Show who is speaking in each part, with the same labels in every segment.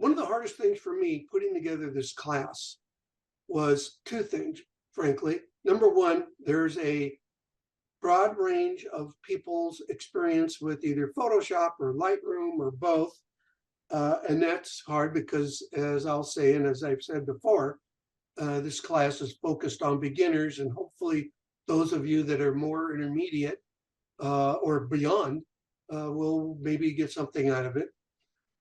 Speaker 1: one of the hardest things for me putting together this class was two things, frankly. Number one, there's a broad range of people's experience with either Photoshop or Lightroom or both. And that's hard because, as I'll say, and as I've said before, this class is focused on beginners, and hopefully those of you that are more intermediate or beyond will maybe get something out of it.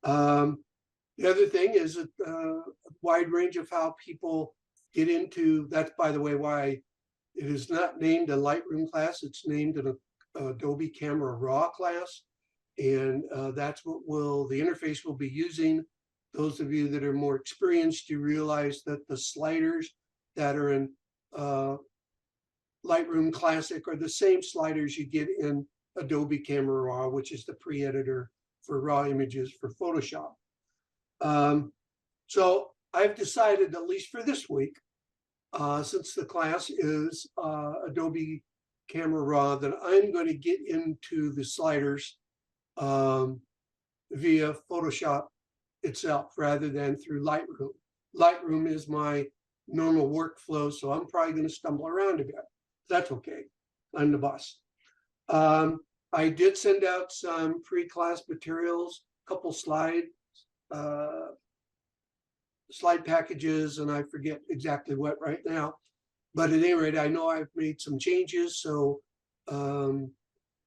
Speaker 1: The other thing is a wide range of how people get into, that's by the way, why it is not named a Lightroom class, it's named an Adobe Camera Raw class. And that's what the interface will be using. Those of you that are more experienced, you realize that the sliders that are in Lightroom Classic are the same sliders you get in Adobe Camera Raw, which is the pre-editor for raw images for Photoshop. So I've decided, at least for this week, since the class is Adobe Camera Raw, that I'm going to get into the sliders via Photoshop itself rather than through Lightroom. Lightroom is my normal workflow, so I'm probably going to stumble around a bit. That's okay. I'm the boss. I did send out some pre-class materials, a couple slide packages, and I forget exactly what right now. But at any rate, I know I've made some changes, so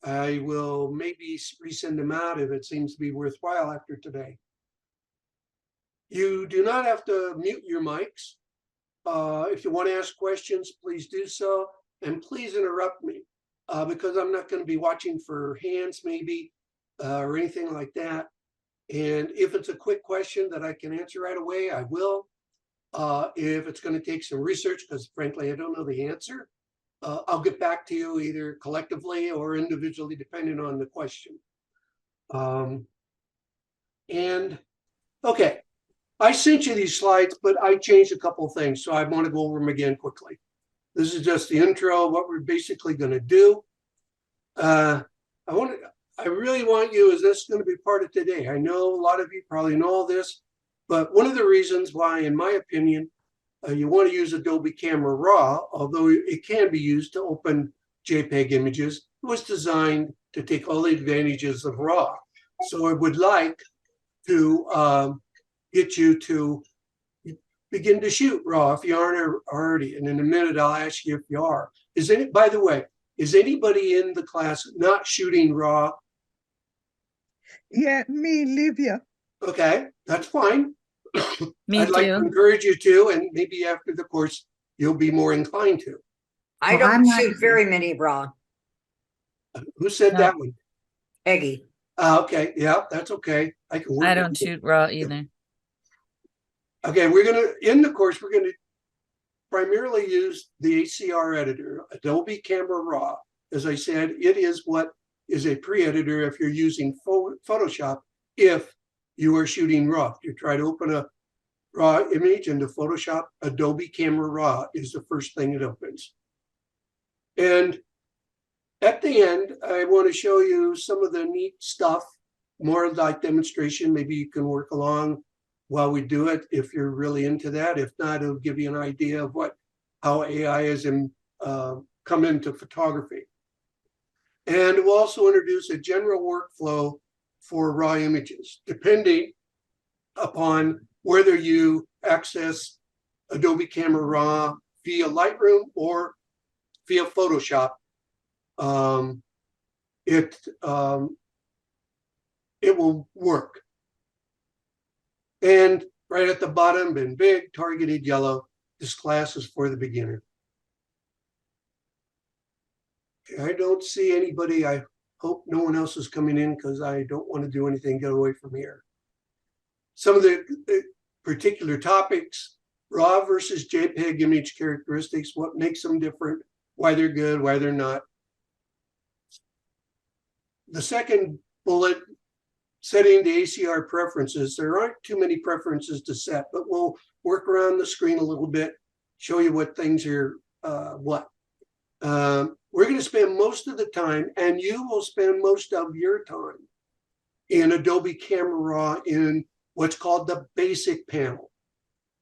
Speaker 1: I will maybe resend them out if it seems to be worthwhile after today. You do not have to mute your mics. If you want to ask questions, please do so. And please interrupt me because I'm not going to be watching for hands maybe or anything like that. And if it's a quick question that I can answer right away, I will. If it's going to take some research, because frankly, I don't know the answer, I'll get back to you either collectively or individually, depending on the question. And okay, I sent you these slides, but I changed a couple of things, so I want to go over them again quickly. This is just the intro, what we're basically going to do. I really want you, is this going to be part of today? I know a lot of you probably know all this, but one of the reasons why, in my opinion, you want to use Adobe Camera Raw, although it can be used to open JPEG images, it was designed to take all the advantages of RAW. So I would like to get you to begin to shoot RAW if you aren't already. And in a minute, I'll ask you if you are. By the way, is anybody in the class not shooting RAW?
Speaker 2: Yeah, me, Livia.
Speaker 1: Okay, that's fine.
Speaker 3: Me
Speaker 1: I'd like to encourage you to, and maybe after the course, you'll be more inclined to.
Speaker 4: I don't shoot very many raw.
Speaker 1: Who said that one?
Speaker 4: Eggy.
Speaker 1: Okay, yeah, that's okay. I can work.
Speaker 3: I don't shoot raw either.
Speaker 1: Okay, in the course, we're going to primarily use the ACR editor, Adobe Camera Raw. As I said, it is what is a pre-editor if you're using Photoshop, if you are shooting RAW. If you try to open a RAW image into Photoshop, Adobe Camera Raw is the first thing it opens. And at the end, I want to show you some of the neat stuff, more like demonstration. Maybe you can work along while we do it if you're really into that. If not, it'll give you an idea of how AI has come into photography. And we'll also introduce a general workflow for raw images, depending upon whether you access Adobe Camera Raw via Lightroom or via Photoshop. It will work. And right at the bottom, in big targeted yellow, this class is for the beginner. Okay, I don't see anybody. I hope no one else is coming in because I don't want to do anything get away from here. Some of the particular topics: RAW versus JPEG image characteristics, what makes them different, why they're good, why they're not. The second bullet, setting the ACR preferences. There aren't too many preferences to set, but we'll work around the screen a little bit, show you what things are what. We're going to spend most of the time, and you will spend most of your time in Adobe Camera Raw in what's called the basic panel.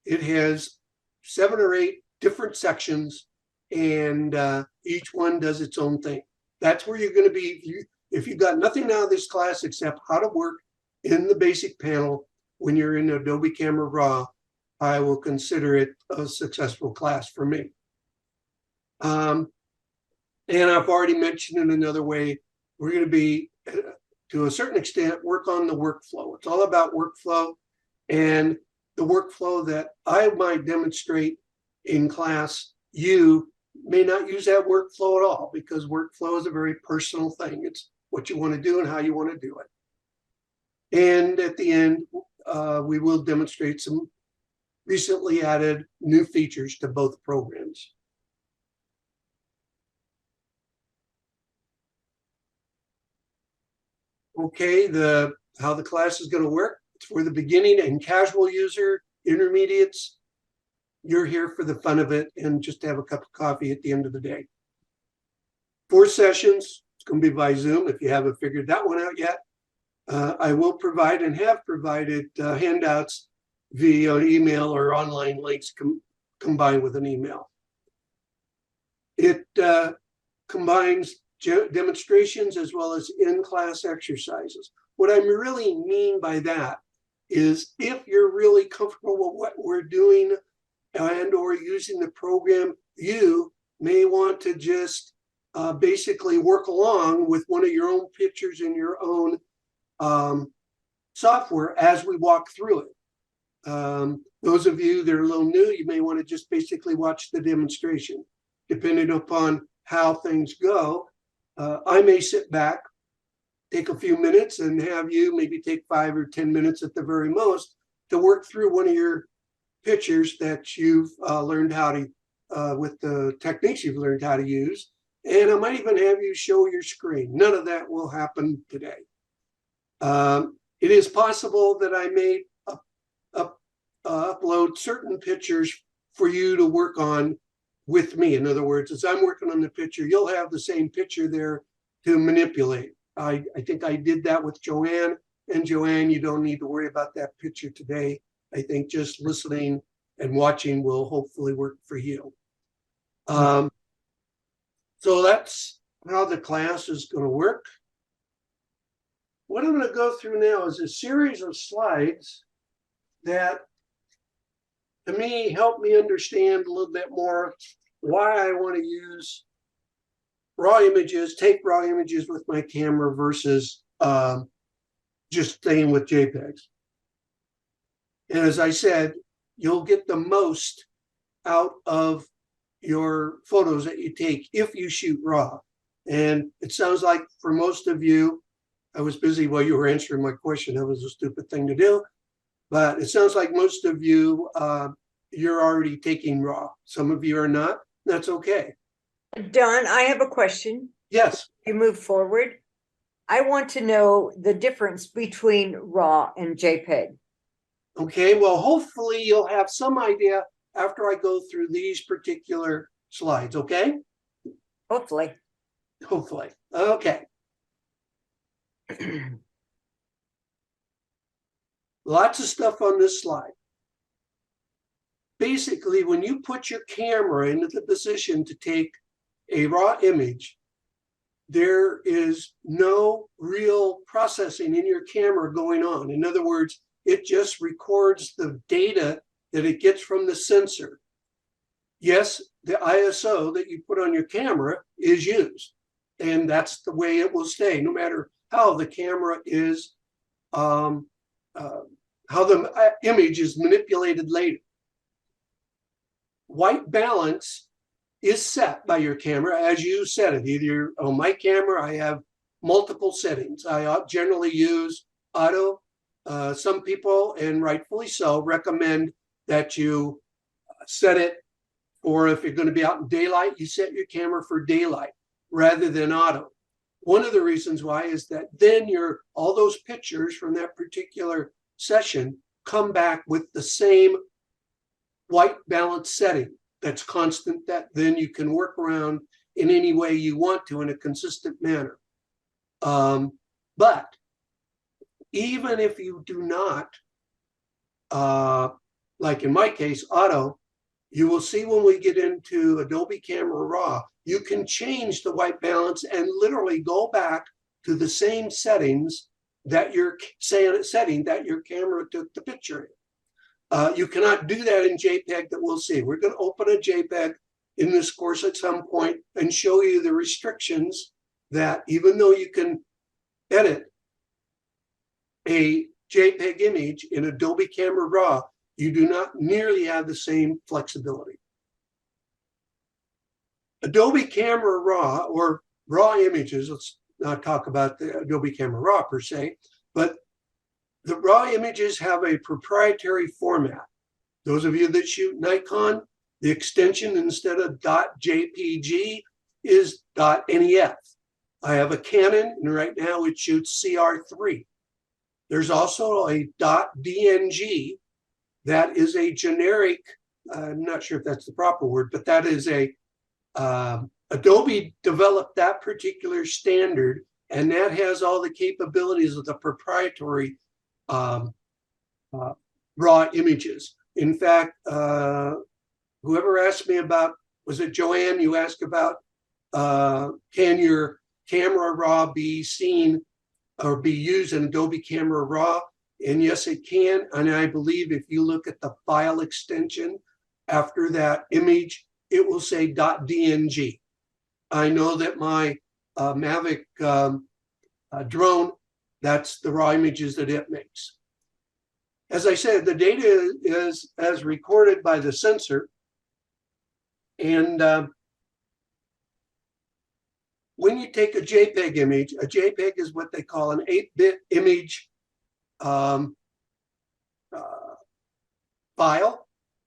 Speaker 1: It has 7 or 8 different sections, and each one does its own thing. That's where you're going to be. If you've got nothing out of this class except how to work in the basic panel when you're in Adobe Camera Raw, I will consider it a successful class for me. And I've already mentioned in another way, we're going to be, to a certain extent, work on the workflow. It's all about workflow, and the workflow that I might demonstrate in class, you may not use that workflow at all, because workflow is a very personal thing. It's what you want to do and how you want to do it. And at the end, we will demonstrate some recently added new features to both programs. Okay, how the class is going to work. It's for the beginning and casual user, intermediates. You're here for the fun of it and just to have a cup of coffee at the end of the day. 4 sessions. It's going to be by Zoom if you haven't figured that one out yet. I will provide and have provided handouts via email or online links combined with an email. It combines demonstrations as well as in-class exercises. What I really mean by that is, if you're really comfortable with what we're doing and or using the program, you may want to just basically work along with one of your own pictures in your own software as we walk through it. Those of you that are a little new, you may want to just basically watch the demonstration. Depending upon how things go, I may sit back, take a few minutes, and have you maybe take 5 or 10 minutes at the very most to work through one of your pictures that you've learned how to, with the techniques you've learned how to use. And I might even have you show your screen. None of that will happen today. It is possible that I may upload certain pictures for you to work on with me. In other words, as I'm working on the picture, you'll have the same picture there to manipulate. I think I did that with Joanne. And Joanne, you don't need to worry about that picture today. I think just listening and watching will hopefully work for you. So that's how the class is going to work. What I'm going to go through now is a series of slides that, to me, help me understand a little bit more why I want to use raw images, take raw images with my camera versus just staying with JPEGs. And as I said, you'll get the most out of your photos that you take if you shoot raw. And it sounds like for most of you, I was busy while you were answering my question. That was a stupid thing to do. But it sounds like most of you, you're already taking raw. Some of you are not. That's okay.
Speaker 4: Don, I have a question.
Speaker 1: Yes.
Speaker 4: You move forward. I want to know the difference between RAW and JPEG.
Speaker 1: Okay, well, hopefully you'll have some idea after I go through these particular slides, okay?
Speaker 4: Hopefully.
Speaker 1: Hopefully. Okay. Lots of stuff on this slide. Basically, when you put your camera into the position to take a raw image, there is no real processing in your camera going on. In other words, it just records the data that it gets from the sensor. Yes, the ISO that you put on your camera is used, and that's the way it will stay, no matter how the camera is, how the image is manipulated later. White balance is set by your camera as you set it. Either on my camera, I have multiple settings. I generally use auto. Some people, and rightfully so, recommend that you set it, or if you're going to be out in daylight, you set your camera for daylight rather than auto. One of the reasons why is that then all those pictures from that particular session come back with the same white balance setting that's constant, that then you can work around in any way you want to in a consistent manner. But even if you do not like in my case, auto, you will see when we get into Adobe Camera Raw, you can change the white balance and literally go back to the same settings that your camera took the picture in. You cannot do that in JPEG that we'll see. We're going to open a JPEG in this course at some point and show you the restrictions that even though you can edit a JPEG image in Adobe Camera Raw, you do not nearly have the same flexibility. Adobe Camera Raw, or raw images, let's not talk about the Adobe Camera Raw per se, but the raw images have a proprietary format. Those of you that shoot Nikon, the extension instead of .jpg is .nef. I have a Canon, and right now it shoots CR3. There's also a .dng that is a generic, I'm not sure if that's the proper word, but that is a, Adobe developed that particular standard, and that has all the capabilities of the proprietary raw images. In fact, whoever asked me about, was it Joanne, you asked about, can your camera raw be seen or be used in Adobe Camera Raw? And yes, it can. And I believe if you look at the file extension after that image, it will say .dng. I know that my Mavic drone, that's the raw images that it makes. As I said, the data is as recorded by the sensor. And when you take a JPEG image, a JPEG is what they call an 8-bit image file.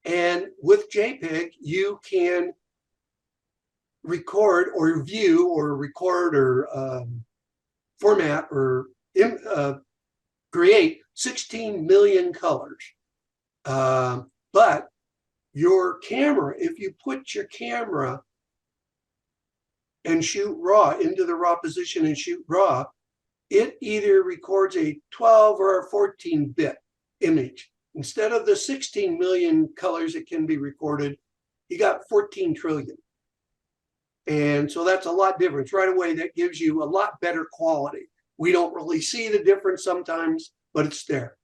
Speaker 1: And with JPEG, you can record or view or record or format or create 16 million colors. But your camera, if you put your camera and shoot raw into the raw position and shoot raw, it either records a 12 or a 14-bit image. Instead of the 16 million colors that can be recorded, you got 14 trillion. And so that's a lot different. Right away, that gives you a lot better quality. We don't really see the difference sometimes, but it's there.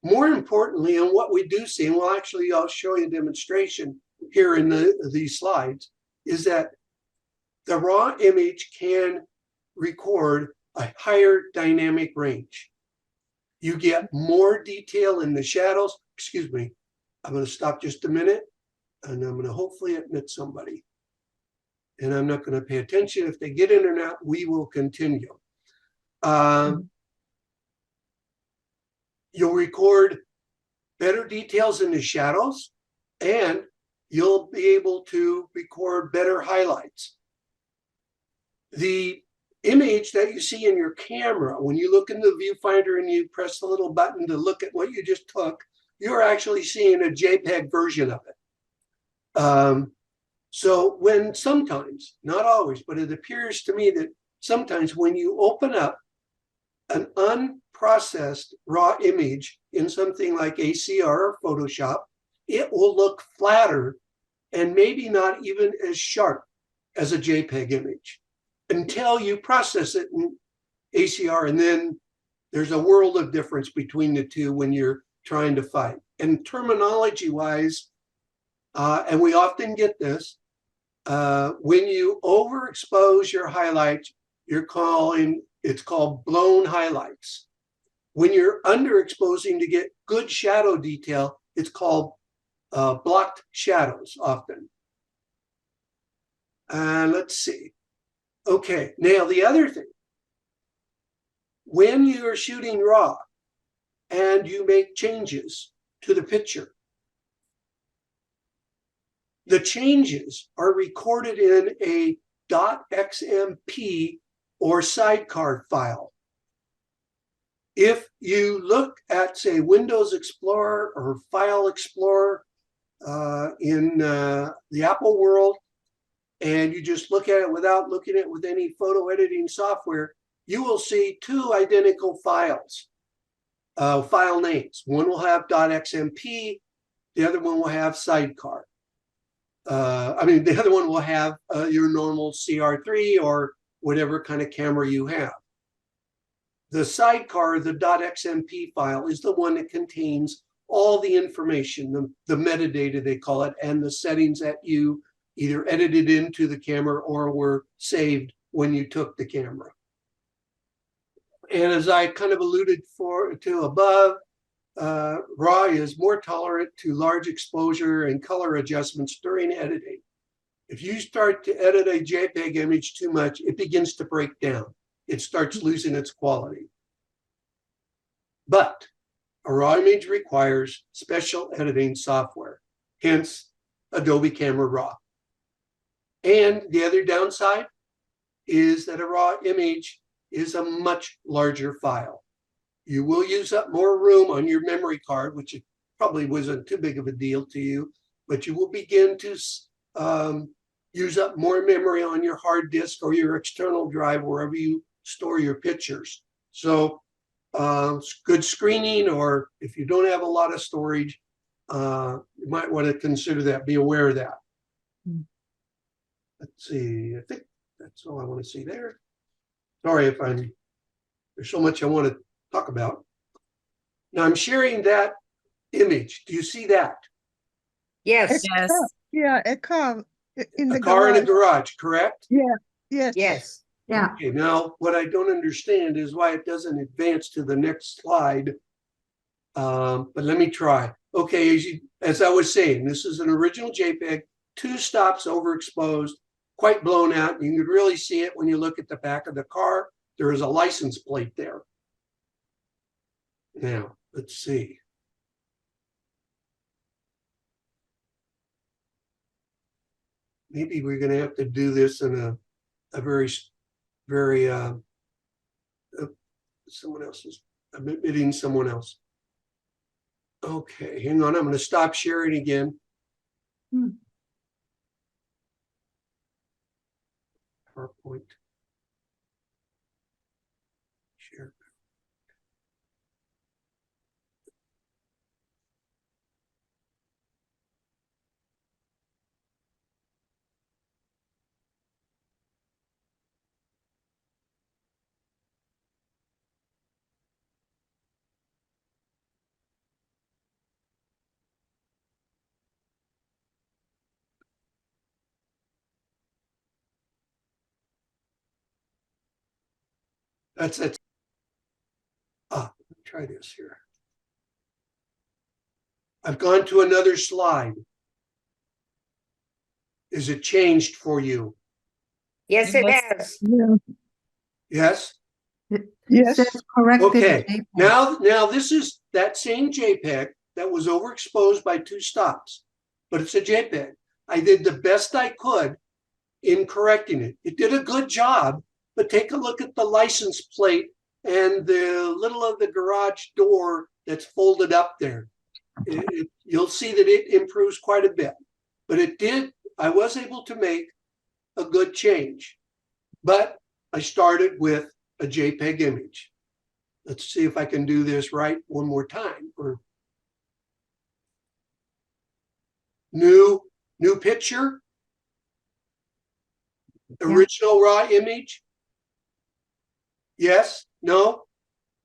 Speaker 1: More importantly, and what we do see, and well, actually, I'll show you a demonstration here in these slides, is that the raw image can record a higher dynamic range. You get more detail in the shadows. Excuse me, I'm going to stop just a minute, and I'm going to hopefully admit somebody. And I'm not going to pay attention. If they get in or not, we will continue. You'll record better details in the shadows, and you'll be able to record better highlights. The image that you see in your camera, when you look in the viewfinder and you press the little button to look at what you just took, you're actually seeing a JPEG version of it. So when sometimes, not always, but it appears to me that sometimes when you open up an unprocessed raw image in something like ACR or Photoshop, it will look flatter and maybe not even as sharp as a JPEG image until you process it in ACR. And then there's a world of difference between the two when you're trying to fight. And terminology wise, and we often get this, when you overexpose your highlights, it's called blown highlights. When you're underexposing to get good shadow detail, it's called blocked shadows often. Let's see. Okay, now the other thing, when you are shooting raw and you make changes to the picture, the changes are recorded in a .xmp or sidecar file. If you look at, say, Windows Explorer or File Explorer in the Apple world, and you just look at it without looking at it with any photo editing software, you will see two identical files. file names. One will have .xmp, the other one will have sidecar. The other one will have your normal CR3 or whatever kind of camera you have. The sidecar, the .xmp file, is the one that contains all the information, the metadata they call it, and the settings that you either edited into the camera or were saved when you took the camera. And as I kind of alluded to above, RAW is more tolerant to large exposure and color adjustments during editing. If you start to edit a JPEG image too much, it begins to break down. It starts losing its quality. But a RAW image requires special editing software, hence Adobe Camera Raw. And the other downside is that a RAW image is a much larger file. You will use up more room on your memory card, which it probably wasn't too big of a deal to you, but you will begin to use up more memory on your hard disk or your external drive, wherever you store your pictures. So good screening, or if you don't have a lot of storage, you might want to consider that, be aware of that. Let's see, I think that's all I want to see there. Sorry if there's so much I want to talk about. Now I'm sharing that image. Do you see that?
Speaker 4: Yes,
Speaker 3: Yes.
Speaker 2: Yeah, a car in the
Speaker 1: A car in a
Speaker 2: garage.
Speaker 1: garage, correct?
Speaker 2: Yeah, yes.
Speaker 4: yes.
Speaker 5: Yeah.
Speaker 1: Okay, now what I don't understand is why it doesn't advance to the next slide. But let me try. Okay, as I was saying, this is an original JPEG, 2 stops overexposed, quite blown out. You can really see it when you look at the back of the car. There is a license plate there. Now, let's see. Maybe we're going to have to do this in a very someone else's, I'm admitting someone else. Okay, hang on. I'm going to stop sharing again. PowerPoint. Share. That's it. Let me try this here. I've gone to another slide. Is it changed for you?
Speaker 4: Yes, it
Speaker 3: Yes.
Speaker 4: has.
Speaker 2: Yeah.
Speaker 1: Yes?
Speaker 2: Yes.
Speaker 5: Says corrected
Speaker 1: Okay.
Speaker 5: JPEG.
Speaker 1: Now this is that same JPEG that was overexposed by 2 stops, but it's a JPEG. I did the best I could in correcting it. It did a good job, but take a look at the license plate and the little of the garage door that's folded up there. You'll see that it improves quite a bit, but I was able to make a good change, but I started with a JPEG image. Let's see if I can do this right one more time. Or new picture, original raw image. Yes, no.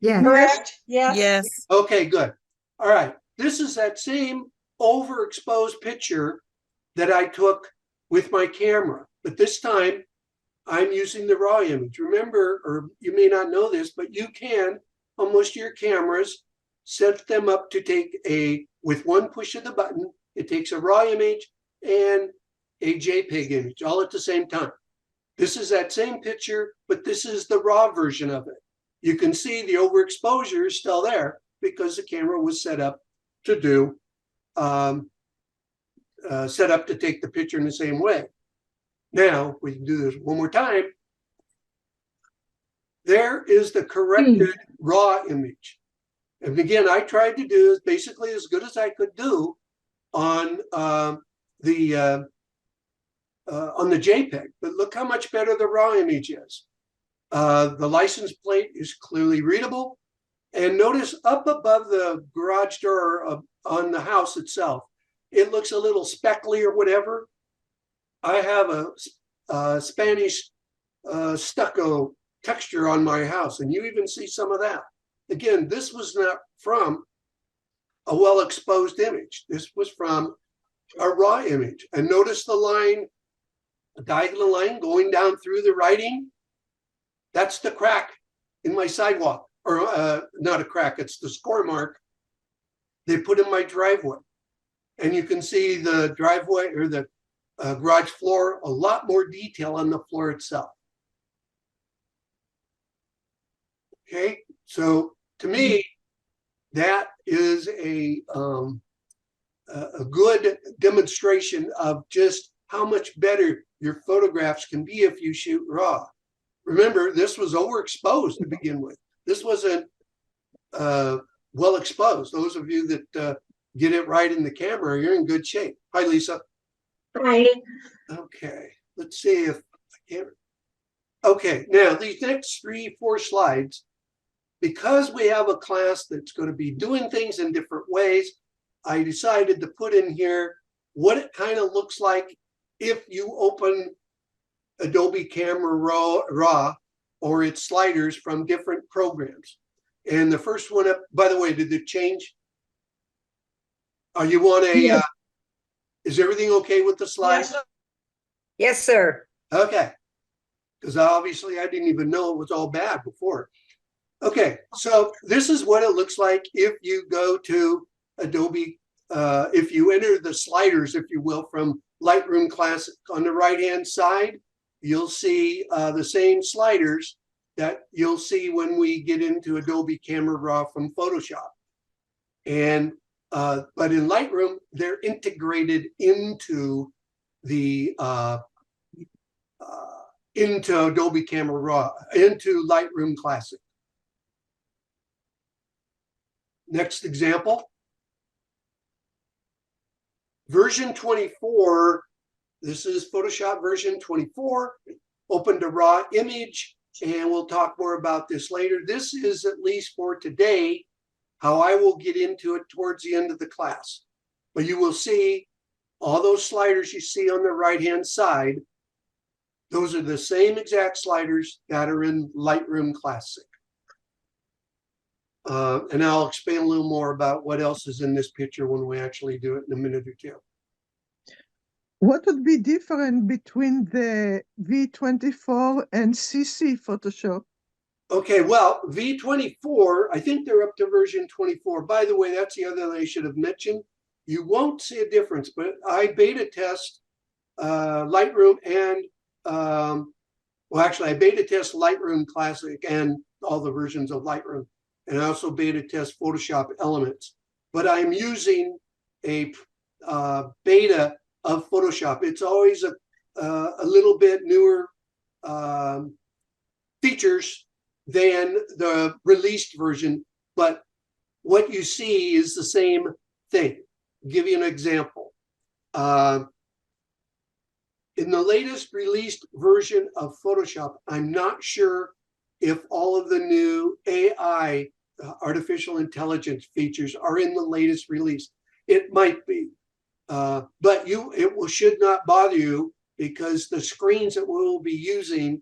Speaker 5: Yes.
Speaker 4: Correct? Yes.
Speaker 3: Yes.
Speaker 1: Okay, good. All right. This is that same overexposed picture that I took with my camera, but this time I'm using the raw image. Remember, or you may not know this, but you can, on most of your cameras, set them up to take with one push of the button, it takes a raw image and a JPEG image all at the same time. This is that same picture, but this is the raw version of it. You can see the overexposure is still there because the camera was set up to do, set up to take the picture in the same way. Now, we can do this one more time. There is the corrected raw image. And again, I tried to do basically as good as I could do on the JPEG, but look how much better the raw image is. The license plate is clearly readable, And notice up above the garage door on the house itself, it looks a little speckly or whatever. I have a Spanish stucco texture on my house, and you even see some of that. Again, this was not from a well-exposed image. This was from a raw image. And notice the line, a diagonal line going down through the writing. That's the crack in my sidewalk, or not a crack, it's the score mark they put in my driveway. And you can see the driveway or the garage floor, a lot more detail on the floor itself. Okay, so to me, that is a good demonstration of just how much better your photographs can be if you shoot raw. Remember, this was overexposed to begin with. This wasn't well exposed. Those of you that get it right in the camera, you're in good shape. Hi, Lisa.
Speaker 4: Hi.
Speaker 1: Okay, let's see if I can. Okay, now these next 3-4 slides, because we have a class that's going to be doing things in different ways, I decided to put in here what it kind of looks like if you open Adobe Camera Raw or its sliders from different programs. And the first one up, by the way, did it change? You want a,
Speaker 2: Yes.
Speaker 1: is everything okay with the slides?
Speaker 4: Yes, sir.
Speaker 1: Okay, because obviously I didn't even know it was all bad before. Okay, so this is what it looks like if you go to Adobe, if you enter the sliders, if you will, from Lightroom Classic. On the right-hand side, you'll see the same sliders that you'll see when we get into Adobe Camera Raw from Photoshop. And but in Lightroom, they're integrated into the into Adobe Camera Raw, into Lightroom Classic. Next example. Version 24. This is Photoshop version 24. Open to raw image, and we'll talk more about this later. This is, at least for today, how I will get into it towards the end of the class. But you will see all those sliders you see on the right-hand side. Those are the same exact sliders that are in Lightroom Classic. And I'll explain a little more about what else is in this picture when we actually do it in a minute or two.
Speaker 2: What would be different between the V24 and CC Photoshop?
Speaker 1: Okay, well, V24, I think they're up to version 24. By the way, that's the other thing I should have mentioned. You won't see a difference, but I beta test Lightroom and, well, actually, I beta test Lightroom Classic and all the versions of Lightroom. And I also beta test Photoshop Elements. But I'm using a beta of Photoshop. It's always a little bit newer features than the released version, but what you see is the same thing. I'll give you an example. In the latest released version of Photoshop, I'm not sure if all of the new AI, artificial intelligence features are in the latest release. It might be, but it should not bother you, because the screens that we'll be using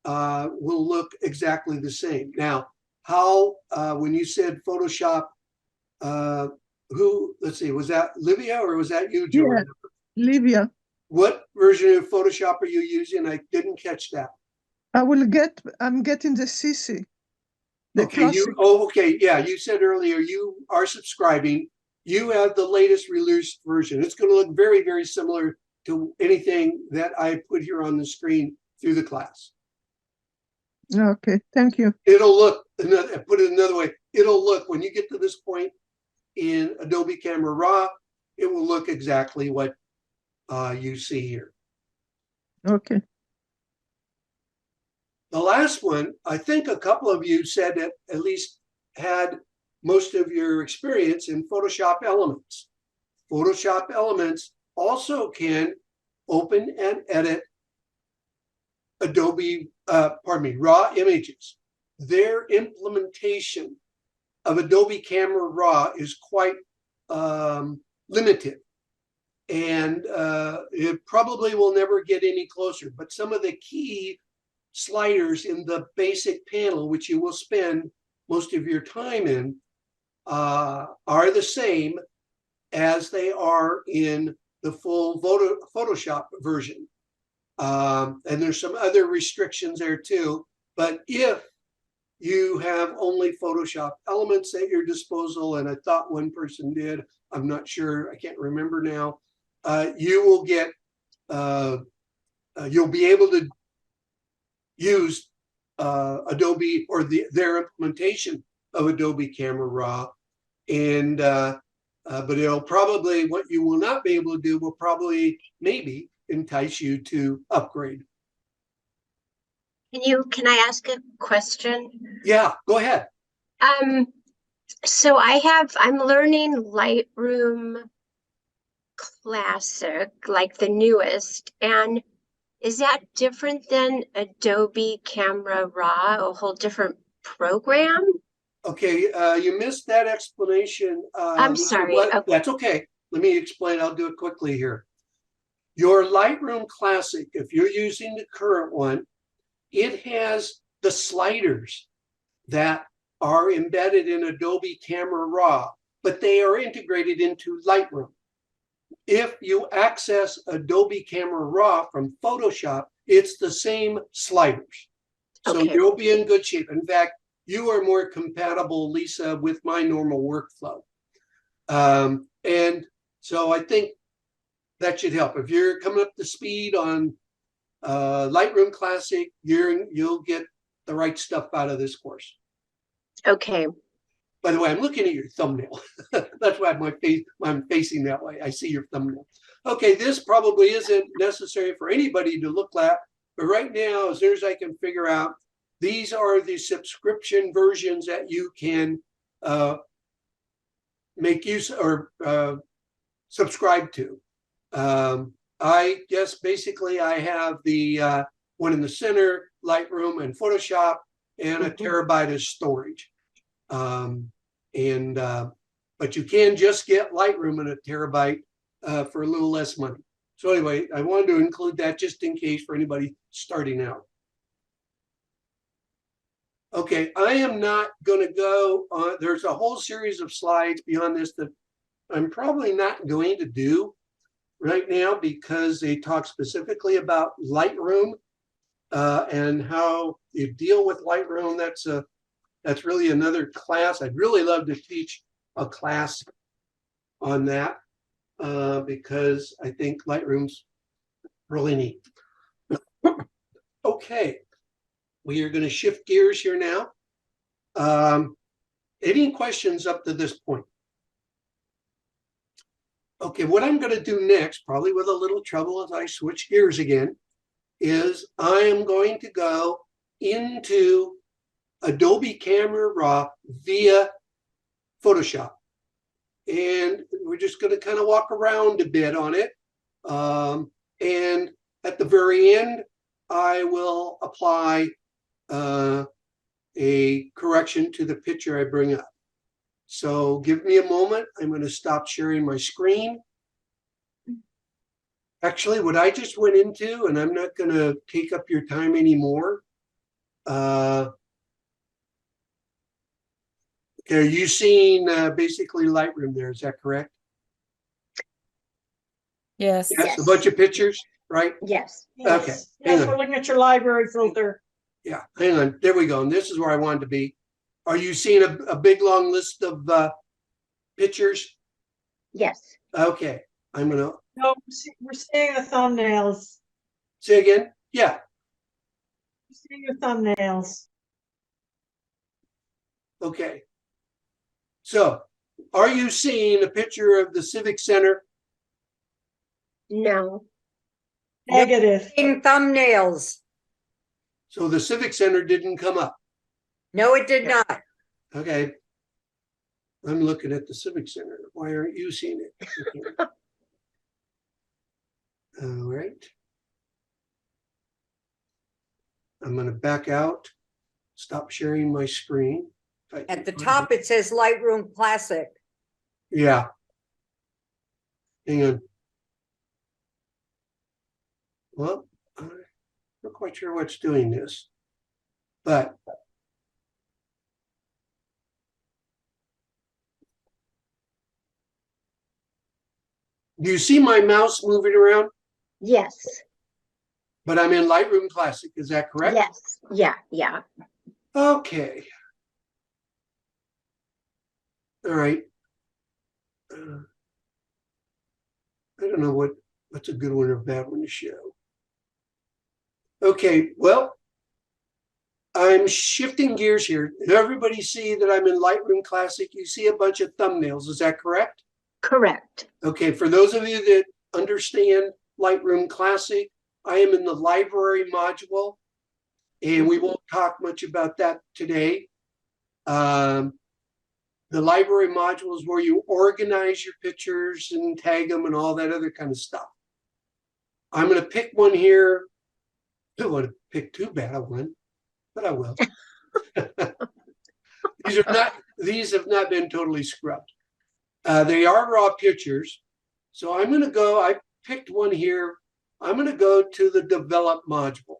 Speaker 1: will look exactly the same. Now, how, when you said Photoshop, let's see, was that Livia or was that you, Jordan?
Speaker 2: Yeah, Livia.
Speaker 1: What version of Photoshop are you using? I didn't catch that.
Speaker 2: I'm getting the CC. The
Speaker 1: Okay,
Speaker 2: classic.
Speaker 1: okay, yeah, you said earlier you are subscribing. You have the latest released version. It's going to look very, very similar to anything that I put here on the screen through the class.
Speaker 2: Okay, thank you.
Speaker 1: It'll look, put it another way, it'll look, when you get to this point in Adobe Camera Raw, it will look exactly what you see here.
Speaker 2: Okay.
Speaker 1: The last one, I think a couple of you said that at least had most of your experience in Photoshop Elements. Photoshop Elements also can open and edit Adobe, raw images. Their implementation of Adobe Camera Raw is quite limited. And it probably will never get any closer. But some of the key sliders in the basic panel, which you will spend most of your time in, are the same as they are in the full Photoshop version. And there's some other restrictions there too. But if you have only Photoshop elements at your disposal, and I thought one person did, I'm not sure, I can't remember now, you will get, you'll be able to use Adobe or their implementation of Adobe Camera Raw. And but it'll probably, what you will not be able to do will probably maybe entice you to upgrade.
Speaker 5: Can I ask a question?
Speaker 1: Yeah, go ahead.
Speaker 5: So I'm learning Lightroom Classic, like the newest, and is that different than Adobe Camera Raw, a whole different program?
Speaker 1: Okay, you missed that explanation.
Speaker 5: I'm
Speaker 1: Lisa.
Speaker 5: sorry. Okay.
Speaker 1: That's okay. Let me explain. I'll do it quickly here. Your Lightroom Classic, if you're using the current one, it has the sliders that are embedded in Adobe Camera Raw, but they are integrated into Lightroom. If you access Adobe Camera Raw from Photoshop, it's the same sliders. So
Speaker 5: Okay.
Speaker 1: you'll be in good shape. In fact, you are more compatible, Lisa, with my normal workflow. And so I think that should help. If you're coming up to speed on Lightroom Classic, you'll get the right stuff out of this course.
Speaker 5: Okay.
Speaker 1: By the way, I'm looking at your thumbnail. That's why I'm facing that way. I see your thumbnail. Okay, this probably isn't necessary for anybody to look at, but right now, as soon as I can figure out, these are the subscription versions that you can make use or subscribe to. I guess basically I have the one in the center, Lightroom and Photoshop, and a terabyte of storage. But you can just get Lightroom and a terabyte for a little less money. So anyway, I wanted to include that just in case for anybody starting out. Okay, I am not going to go on. There's a whole series of slides beyond this that I'm probably not going to do right now because they talk specifically about Lightroom and how you deal with Lightroom. That's really another class. I'd really love to teach a class on that because I think Lightroom's really neat. Okay, we are going to shift gears here now. Any questions up to this point? Okay, what I'm going to do next, probably with a little trouble as I switch gears again, is I am going to go into Adobe Camera Raw via Photoshop. And we're just going to kind of walk around a bit on it. And at the very end, I will apply a correction to the picture I bring up. So give me a moment. I'm going to stop sharing my screen. Actually, what I just went into, and I'm not going to take up your time anymore. Okay, are you seeing basically Lightroom there? Is that correct?
Speaker 3: Yes.
Speaker 1: Yes, a bunch of pictures, right?
Speaker 5: Yes.
Speaker 1: Okay.
Speaker 6: Yes, we're looking at your library filter.
Speaker 1: Yeah, hang on. There we go. And this is where I wanted to be. Are you seeing a big long list of pictures?
Speaker 5: Yes.
Speaker 1: Okay, I'm gonna
Speaker 6: No, we're seeing the thumbnails.
Speaker 1: say again. Yeah.
Speaker 6: We're seeing your thumbnails.
Speaker 1: Okay. So, are you seeing a picture of the Civic Center?
Speaker 5: No.
Speaker 6: Negative.
Speaker 4: In thumbnails.
Speaker 1: So the Civic Center didn't come up.
Speaker 4: No, it did not.
Speaker 1: Okay. I'm looking at the Civic Center. Why aren't you seeing it? Okay. All right. I'm going to back out, stop sharing my screen.
Speaker 4: At the top, it says Lightroom Classic.
Speaker 1: Yeah. Hang on. Well, I'm not quite sure what's doing this, but do you see my mouse moving around?
Speaker 5: Yes,
Speaker 1: But I'm in Lightroom Classic, is that correct?
Speaker 5: yes, yeah.
Speaker 1: Okay. All right. I don't know what's a good one or a bad one to show. Okay, well, I'm shifting gears here. Everybody see that I'm in Lightroom Classic? You see a bunch of thumbnails, is that correct?
Speaker 5: Correct.
Speaker 1: Okay, for those of you that understand Lightroom Classic, I am in the library module, and we won't talk much about that today. The library module is where you organize your pictures and tag them and all that other kind of stuff. I'm going to pick one here. I don't want to pick too bad a one, but I will. These have not been totally scrubbed. They are raw pictures. So I'm going to go, I picked one here. I'm going to go to the develop module.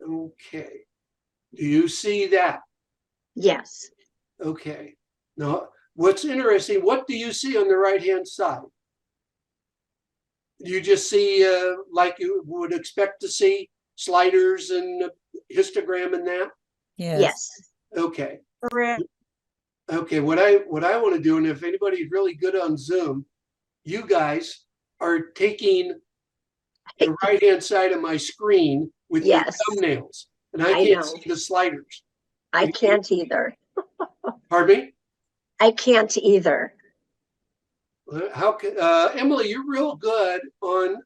Speaker 1: Okay. Do you see that?
Speaker 5: Yes.
Speaker 1: Okay. Now, what's interesting, what do you see on the right-hand side? You just see, like you would expect to see, sliders and histogram and that?
Speaker 5: Yes.
Speaker 1: Okay.
Speaker 6: Correct.
Speaker 1: Okay, what I want to do, and if anybody's really good on Zoom, you guys are taking the right-hand side of my screen with
Speaker 5: Yes.
Speaker 1: your thumbnails, and I
Speaker 5: I
Speaker 1: can't
Speaker 5: know.
Speaker 1: see the sliders.
Speaker 5: I can't either.
Speaker 1: Pardon me?
Speaker 5: I can't either.
Speaker 1: How can Emily? You're real good on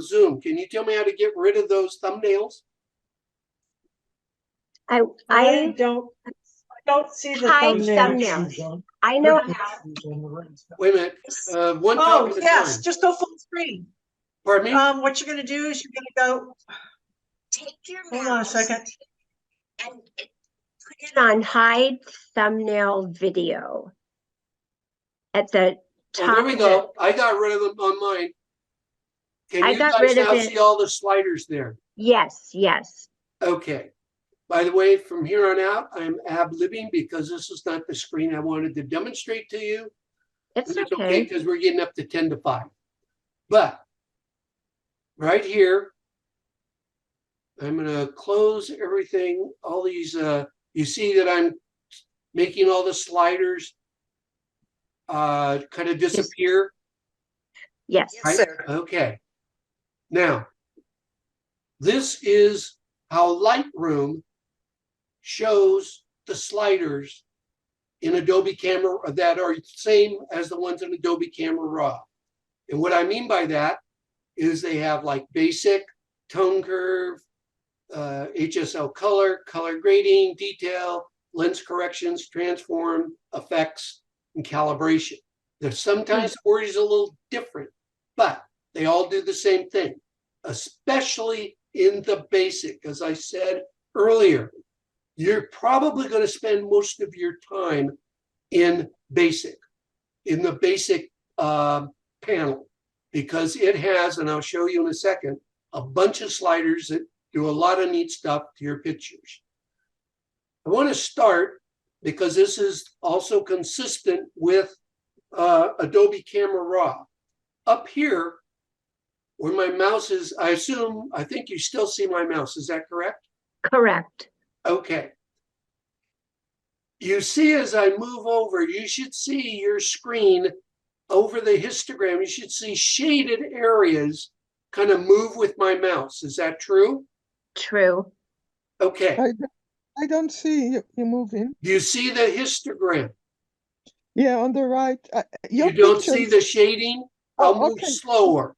Speaker 1: Zoom. Can you tell me how to get rid of those thumbnails?
Speaker 6: I don't see the
Speaker 5: hide
Speaker 6: thumbnails.
Speaker 5: thumbnails. I know.
Speaker 1: Wait a minute. One
Speaker 6: Oh,
Speaker 1: top at a
Speaker 6: yes,
Speaker 1: time.
Speaker 6: just go full screen.
Speaker 1: Pardon me?
Speaker 6: What you're gonna do is you're gonna go,
Speaker 5: Take your
Speaker 6: hold on a
Speaker 5: mouse
Speaker 6: second.
Speaker 5: and put it on hide thumbnail video. At the top.
Speaker 1: Oh, there we
Speaker 5: of
Speaker 1: go.
Speaker 5: it.
Speaker 1: I got rid of them on mine. Can
Speaker 5: I
Speaker 1: you
Speaker 5: got
Speaker 1: guys
Speaker 5: rid of
Speaker 1: now
Speaker 5: it.
Speaker 1: see all the sliders there?
Speaker 5: Yes, yes.
Speaker 1: Okay. By the way, from here on out, I'm ab-libbing because this is not the screen I wanted to demonstrate to you.
Speaker 5: It's
Speaker 1: And it's
Speaker 5: okay.
Speaker 1: because we're getting up to 10 to 5. But right here, I'm going to close everything. All these, you see that I'm making all the sliders kind of disappear.
Speaker 5: Yes.
Speaker 1: Right?
Speaker 4: sir.
Speaker 1: Okay. Now, this is how Lightroom shows the sliders in Adobe Camera that are same as the ones in Adobe Camera Raw. And what I mean by that is they have like basic, tone curve, HSL color, color grading, detail, lens corrections, transform, effects, and calibration. There's sometimes the word is a little different, but they all do the same thing, especially in the basic. As I said earlier, you're probably going to spend most of your time in the basic panel, because it has, and I'll show you in a second, a bunch of sliders that do a lot of neat stuff to your pictures. I want to start, because this is also consistent with Adobe Camera Raw. Up here, where my mouse is, I think you still see my mouse. Is that correct?
Speaker 5: Correct.
Speaker 1: Okay. You see, as I move over, you should see your screen over the histogram. You should see shaded areas kind of move with my mouse. Is that true?
Speaker 5: True.
Speaker 1: Okay.
Speaker 2: I don't see you moving.
Speaker 1: Do you see the histogram?
Speaker 2: Yeah, on the right. Your
Speaker 1: You don't
Speaker 2: picture
Speaker 1: see
Speaker 2: is-
Speaker 1: the shading? I'll
Speaker 2: Oh,
Speaker 1: move
Speaker 2: okay.
Speaker 1: slower.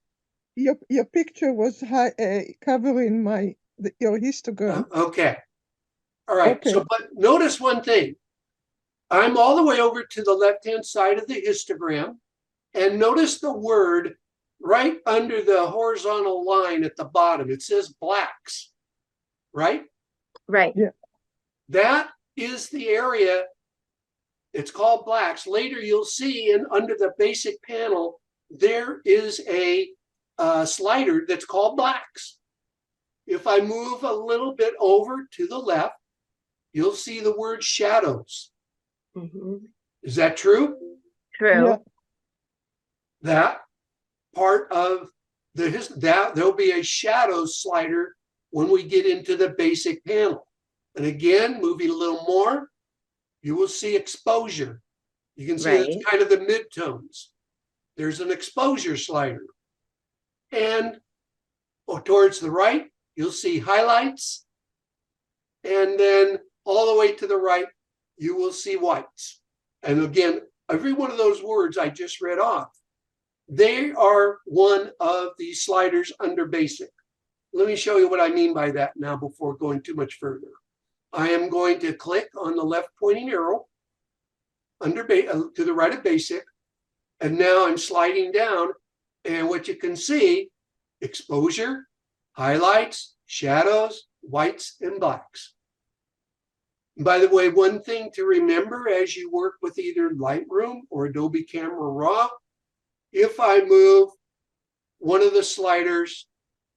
Speaker 2: Your picture was covering your histogram.
Speaker 1: Okay. All right.
Speaker 2: Okay.
Speaker 1: So, but notice one thing. I'm all the way over to the left-hand side of the histogram, and notice the word right under the horizontal line at the bottom, it says blacks, right?
Speaker 5: Right.
Speaker 1: That is the area. It's called blacks. Later, you'll see under the basic panel, there is a slider that's called blacks. If I move a little bit over to the left, you'll see the word shadows.
Speaker 5: Mhm.
Speaker 1: Is that true?
Speaker 5: True.
Speaker 2: Yeah.
Speaker 1: That part of that there'll be a shadows slider when we get into the basic panel. And again, moving a little more, you will see exposure. You can see that's
Speaker 5: Right.
Speaker 1: kind of the midtones. There's an exposure slider. And towards the right, you'll see highlights. And then all the way to the right, you will see whites. And again, every one of those words I just read off, they are one of the sliders under basic. Let me show you what I mean by that now before going too much further. I am going to click on the left pointing arrow to the right of basic. And now I'm sliding down. And what you can see, exposure, highlights, shadows, whites, and blacks. By the way, one thing to remember as you work with either Lightroom or Adobe Camera Raw, if I move one of the sliders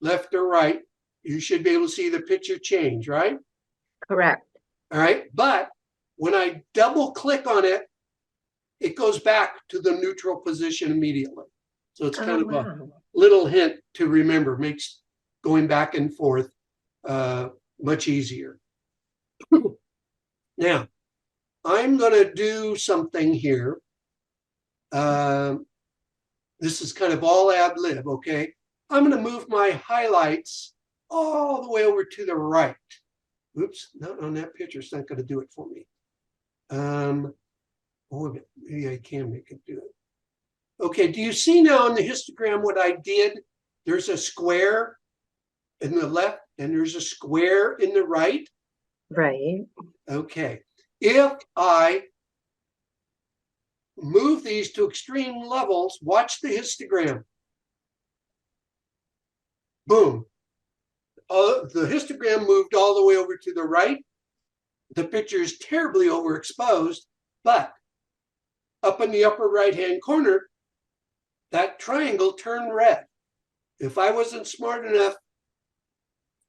Speaker 1: left or right, you should be able to see the picture change, right?
Speaker 5: Correct.
Speaker 1: All right. But when I double click on it, it goes back to the neutral position immediately. So it's kind of a little hint to remember, makes going back and forth much easier. Now, I'm going to do something here. This is kind of all ad lib, okay? I'm going to move my highlights all the way over to the right. Oops, not on that picture. It's not going to do it for me. Maybe I can make it do it. Okay, do you see now in the histogram what I did? There's a square in the left and there's a square in the right.
Speaker 5: Right.
Speaker 1: Okay, if I move these to extreme levels, watch the histogram. Boom. The histogram moved all the way over to the right. The picture is terribly overexposed, but up in the upper right-hand corner, that triangle turned red. If I wasn't smart enough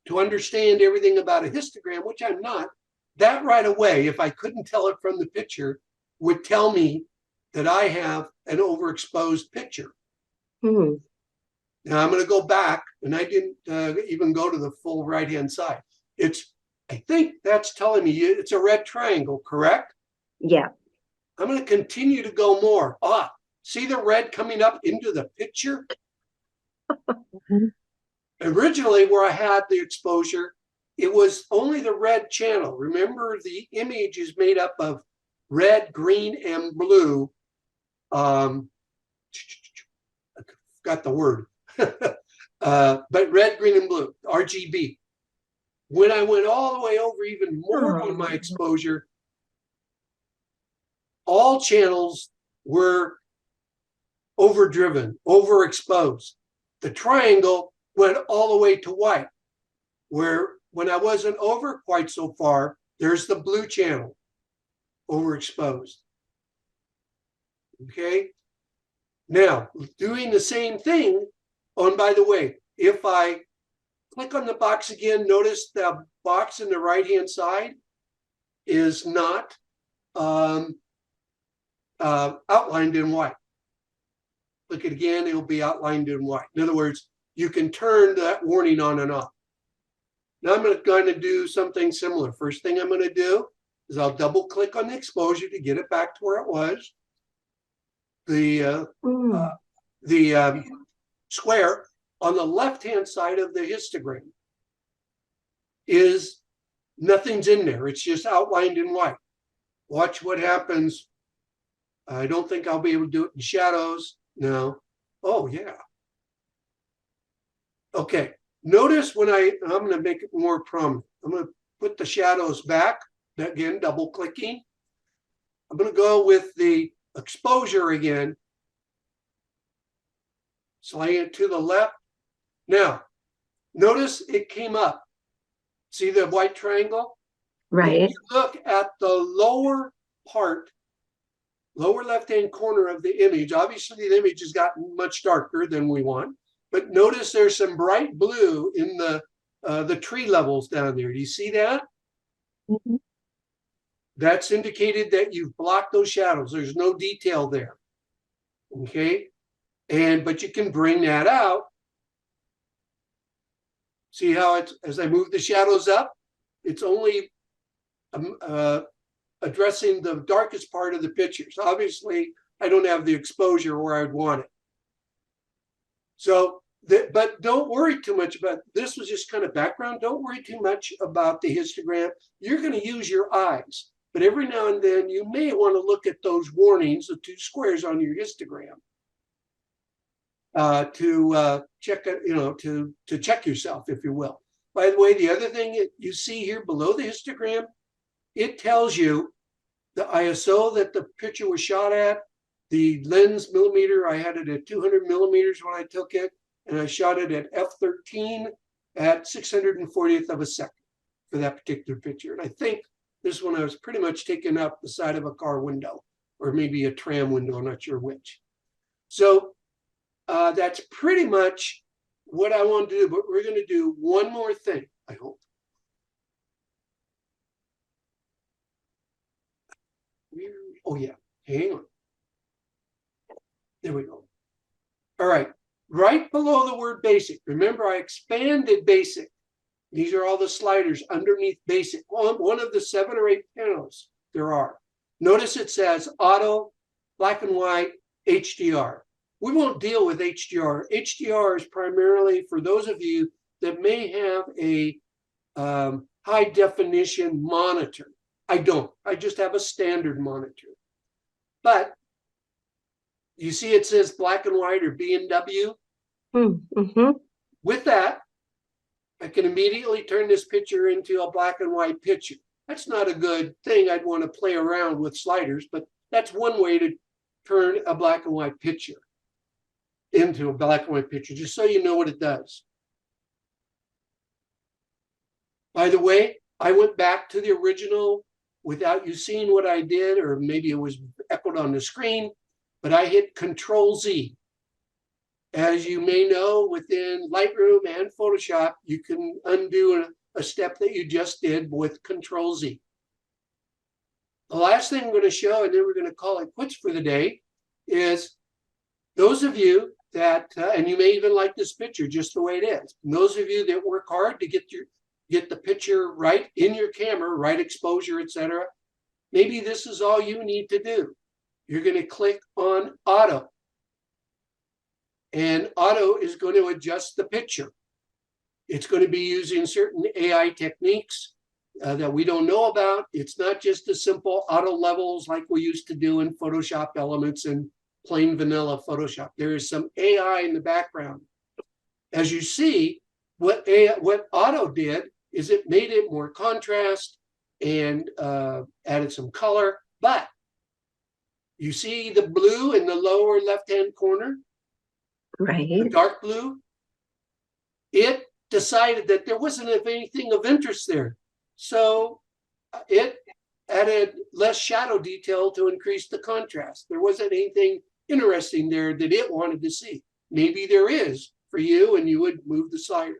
Speaker 1: to understand everything about a histogram, which I'm not, that right away, if I couldn't tell it from the picture, would tell me that I have an overexposed picture.
Speaker 5: Hmm.
Speaker 1: Now I'm going to go back, and I didn't even go to the full right-hand side. I think that's telling me it's a red triangle, correct?
Speaker 5: Yeah.
Speaker 1: I'm going to continue to go more. See the red coming up into the picture? Originally, where I had the exposure, it was only the red channel. Remember, the image is made up of red, green, and blue. I forgot the word. But red, green, and blue, RGB. When I went all the way over even more on my exposure, all channels were overdriven, overexposed. The triangle went all the way to white, where when I wasn't over quite so far, there's the blue channel, overexposed. Okay? Now, doing the same thing, and by the way, if I click on the box again, notice the box in the right-hand side is not outlined in white. Click it again, it'll be outlined in white. In other words, you can turn that warning on and off. Now I'm going to do something similar. First thing I'm going to do is I'll double click on the exposure to get it back to where it was. The square on the left-hand side of the histogram is nothing's in there. It's just outlined in white. Watch what happens. I don't think I'll be able to do it in shadows. No. Oh, yeah. Okay. Notice when I'm going to make it more prominent. I'm going to put the shadows back. Again, double clicking. I'm going to go with the exposure again. sliding it to the left. Now, notice it came up. See the white triangle?
Speaker 5: Right.
Speaker 1: If you look at the lower part, lower left-hand corner of the image, obviously the image has gotten much darker than we want, but notice there's some bright blue in the tree levels down there. Do you see that?
Speaker 2: Mhm.
Speaker 1: That's indicated that you've blocked those shadows. There's no detail there. Okay. But you can bring that out. See how it's, as I move the shadows up, it's only addressing the darkest part of the pictures. Obviously, I don't have the exposure where I'd want it. So, but don't worry too much about, this was just kind of background. Don't worry too much about the histogram. You're going to use your eyes, but every now and then you may want to look at those warnings, the two squares on your histogram, to check, to check yourself, if you will. By the way, the other thing you see here below the histogram, it tells you the ISO that the picture was shot at, the lens millimeter. I had it at 200 millimeters when I took it, and I shot it at f13 at 640th of a second for that particular picture. And I think this one I was pretty much taking up the side of a car window, or maybe a tram window, I'm not sure which. So that's pretty much what I want to do, but we're going to do one more thing, I hope. Oh yeah, hang on. There we go. All right, right below the word basic. Remember, I expanded basic. These are all the sliders underneath basic. One of the 7 or 8 panels there are. Notice it says auto, black and white, HDR. We won't deal with HDR. HDR is primarily for those of you that may have a high definition monitor. I don't. I just have a standard monitor. But you see it says black and white or B&W.
Speaker 5: Mm-hmm.
Speaker 1: With that, I can immediately turn this picture into a black and white picture. That's not a good thing. I'd want to play around with sliders, but that's one way to turn a black and white picture into a black and white picture, just so you know what it does. By the way, I went back to the original without you seeing what I did, or maybe it was echoed on the screen, but I hit Control-Z. As you may know, within Lightroom and Photoshop, you can undo a step that you just did with Control-Z. The last thing I'm going to show, and then we're going to call it quits for the day, is those of you that, and you may even like this picture just the way it is, and those of you that work hard to get the picture right in your camera, right exposure, etc. Maybe this is all you need to do. You're going to click on Auto. And Auto is going to adjust the picture. It's going to be using certain AI techniques that we don't know about. It's not just a simple auto levels like we used to do in Photoshop Elements and plain vanilla Photoshop. There is some AI in the background. As you see, what Auto did is it made it more contrast and added some color. But you see the blue in the lower left-hand corner?
Speaker 5: Right.
Speaker 1: The dark blue? It decided that there wasn't anything of interest there. So it added less shadow detail to increase the contrast. There wasn't anything interesting there that it wanted to see. Maybe there is for you, and you would move the slider.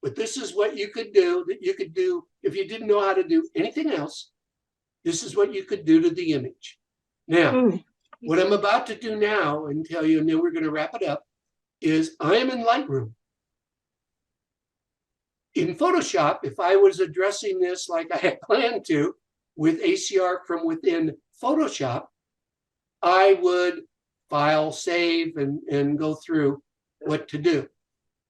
Speaker 1: But this is what you could do, that you could do if you didn't know how to do anything else. This is what you could do to the image. Now, what I'm about to do now and tell you, and then we're going to wrap it up, is I am in Lightroom. In Photoshop, if I was addressing this like I had planned to with ACR from within Photoshop, I would file, save, and go through what to do.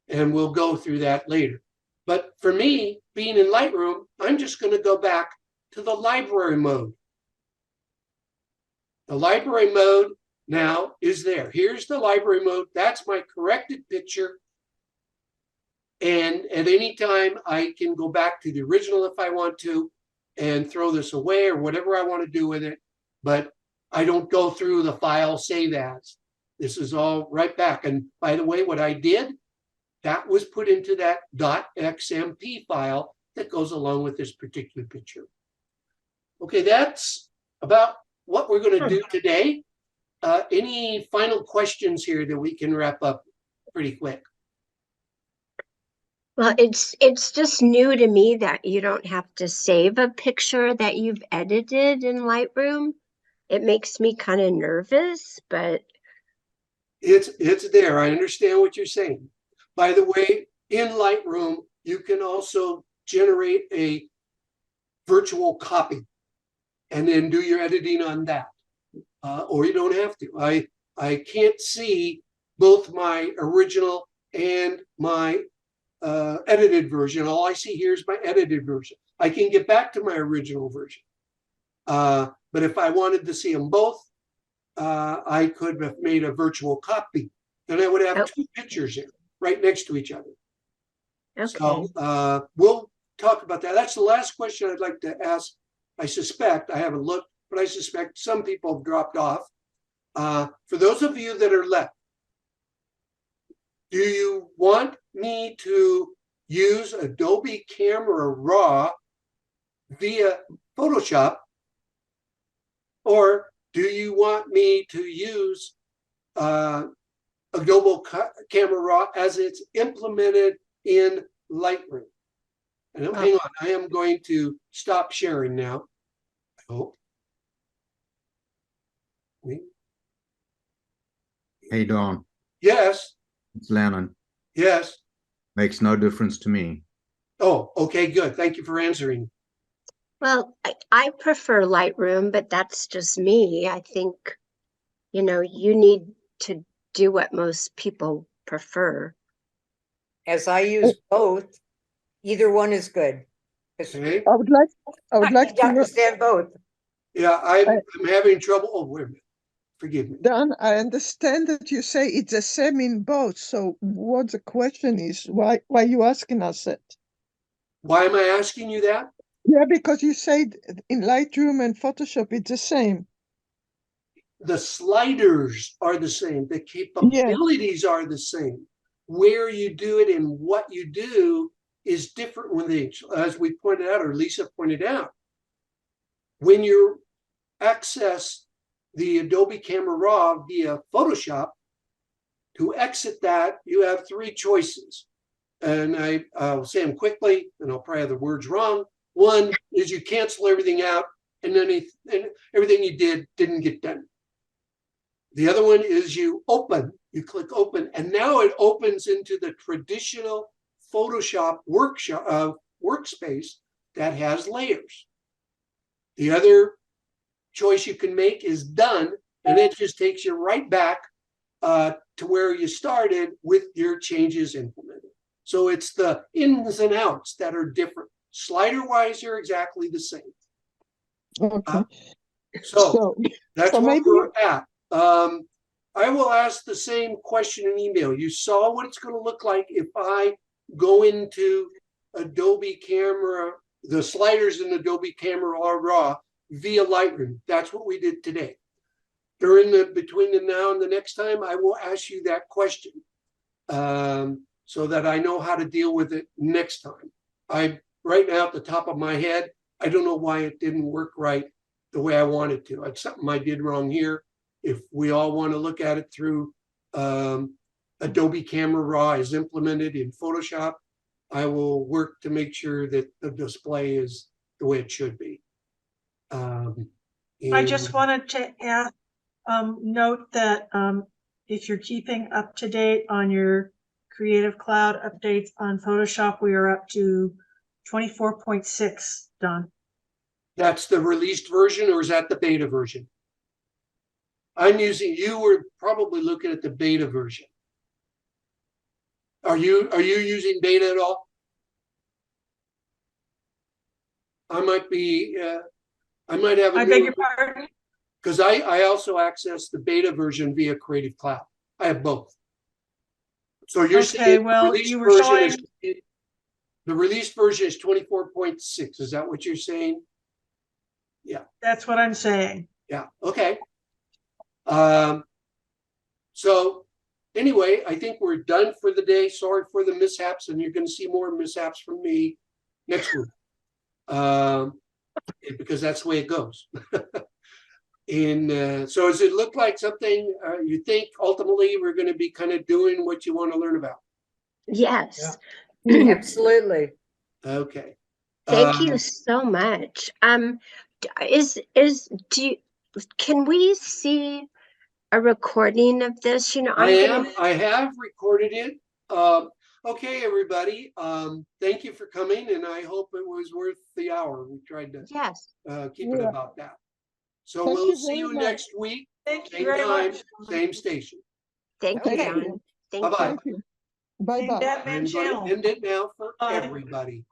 Speaker 1: And we'll go through that later. But for me, being in Lightroom, I'm just going to go back to the library mode. The library mode now is there. Here's the library mode. That's my corrected picture. And at any time, I can go back to the original if I want to and throw this away or whatever I want to do with it. But I don't go through the file, save as. This is all right back. And by the way, what I did, that was put into that .xmp file that goes along with this particular picture. Okay, that's about what we're going to do today. Any final questions here that we can wrap up pretty quick?
Speaker 5: Well, it's just new to me that you don't have to save a picture that you've edited in Lightroom. It makes me kind of nervous, but
Speaker 1: It's there. I understand what you're saying. By the way, in Lightroom, you can also generate a virtual copy and then do your editing on that. Or you don't have to. I can't see both my original and my edited version. All I see here is my edited version. I can get back to my original version. But if I wanted to see them both, I could have made a virtual copy. Then I would have two pictures here right next to each other.
Speaker 5: okay.
Speaker 1: So we'll talk about that. That's the last question I'd like to ask. I suspect, I haven't looked, but I suspect some people have dropped off. For those of you that are left, do you want me to use Adobe Camera Raw via Photoshop? Or do you want me to use Adobe Camera Raw as it's implemented in Lightroom? And hang on, I am going to stop sharing now. I hope.
Speaker 7: Hey, Dawn,
Speaker 1: Yes,
Speaker 7: it's Lennon.
Speaker 1: yes.
Speaker 7: Makes no difference to me.
Speaker 1: Oh, okay, good. Thank you for answering.
Speaker 5: Well, I prefer Lightroom, but that's just me. I think, you know, you need to do what most people prefer.
Speaker 4: As I use both, either one is good. 'Cause
Speaker 1: Okay.
Speaker 2: I would like
Speaker 4: I
Speaker 2: to
Speaker 4: need to
Speaker 2: know,
Speaker 4: understand both.
Speaker 1: Yeah, I'm having trouble. Oh, wait a minute. Forgive me.
Speaker 2: Dan, I understand that you say it's the same in both. So what the question is, why you asking us that?
Speaker 1: Why am I asking you that?
Speaker 2: Yeah, because you said in Lightroom and Photoshop it's the same.
Speaker 1: The sliders are the same. The capabilities are the same. Where you do it and what you do is different with each, as we pointed out, or Lisa pointed out. When you access the Adobe Camera Raw via Photoshop, to exit that, you have three choices. And I'll say them quickly, and I'll probably have the words wrong. One is you cancel everything out, and then everything you did didn't get done. The other one is you click open, and now it opens into the traditional Photoshop workspace that has layers. The other choice you can make is done, and it just takes you right back to where you started with your changes implemented. So it's the ins and outs that are different. Slider-wise, they're exactly the same.
Speaker 2: Okay.
Speaker 1: So that's
Speaker 2: so
Speaker 1: where
Speaker 2: maybe
Speaker 1: we're at. I will ask the same question in email. You saw what it's going to look like if I go into Adobe Camera, the sliders in Adobe Camera Raw via Lightroom. That's what we did today. Between the now and the next time, I will ask you that question so that I know how to deal with it next time. Right now, at the top of my head, I don't know why it didn't work right the way I wanted to. It's something I did wrong here. If we all want to look at it through Adobe Camera Raw is implemented in Photoshop, I will work to make sure that the display is the way it should be.
Speaker 6: I just wanted to add, note that if you're keeping up to date on your Creative Cloud updates on Photoshop, we are up to 24.6 done.
Speaker 1: That's the released version, or is that the beta version? You were probably looking at the beta version. Are you using beta at all? I might have a
Speaker 6: I beg your pardon?
Speaker 1: because I also access the beta version via Creative Cloud. I have both. So you're saying
Speaker 6: well, you were showing
Speaker 1: the released version is 24.6. Is that what you're saying? Yeah.
Speaker 6: That's what I'm saying.
Speaker 1: Yeah. Okay. So anyway, I think we're done for the day. Sorry for the mishaps, and you're going to see more mishaps from me next week. Because that's the way it goes. And so does it look like something you think ultimately we're going to be kind of doing what you want to learn about?
Speaker 5: Yes.
Speaker 4: Absolutely.
Speaker 1: Okay.
Speaker 5: Thank you so much. Can we see a recording of this? You know,
Speaker 1: I have recorded it. Okay, everybody. Thank you for coming, and I hope it was worth the hour. We tried to
Speaker 5: yes.
Speaker 1: keep it
Speaker 2: Yeah.
Speaker 1: about that. So
Speaker 2: Thank
Speaker 1: we'll
Speaker 2: you
Speaker 1: see
Speaker 2: very
Speaker 1: you
Speaker 2: much.
Speaker 1: next week.
Speaker 6: Thank you
Speaker 1: Same
Speaker 6: very
Speaker 1: time,
Speaker 6: much.
Speaker 1: same station.
Speaker 5: Thank you,
Speaker 4: Okay.
Speaker 5: Don. Thank
Speaker 1: Bye-bye.
Speaker 5: you.
Speaker 2: Thank you. Bye
Speaker 6: Same
Speaker 2: bye.
Speaker 6: Batman
Speaker 1: I'm going to
Speaker 6: channel.
Speaker 1: end it now for
Speaker 6: Bye.
Speaker 1: everybody.